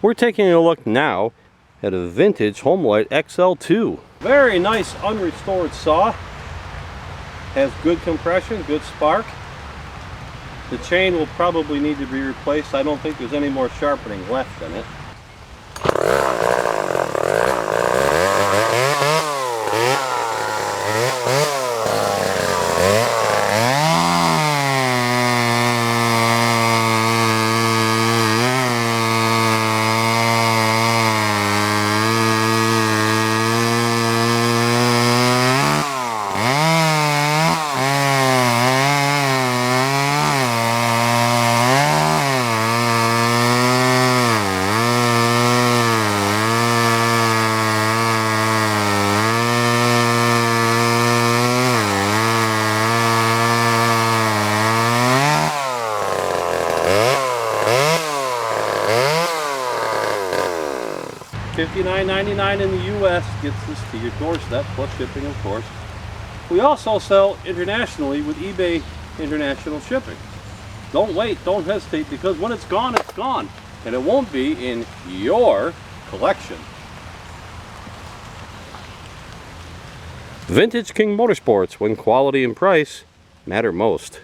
We're taking a look now at a vintage Homelite XL2. Very nice unrestored saw. Has good compression, good spark. The chain will probably need to be replaced. I don't think there's any more sharpening left in it. $59.99 in the U.S. gets this to your doorstep, plus shipping, of course. We also sell internationally with eBay international shipping. Don't wait, don't hesitate, because when it's gone, and it won't be in your collection. Vintage King Motorsports, when quality and price matter most.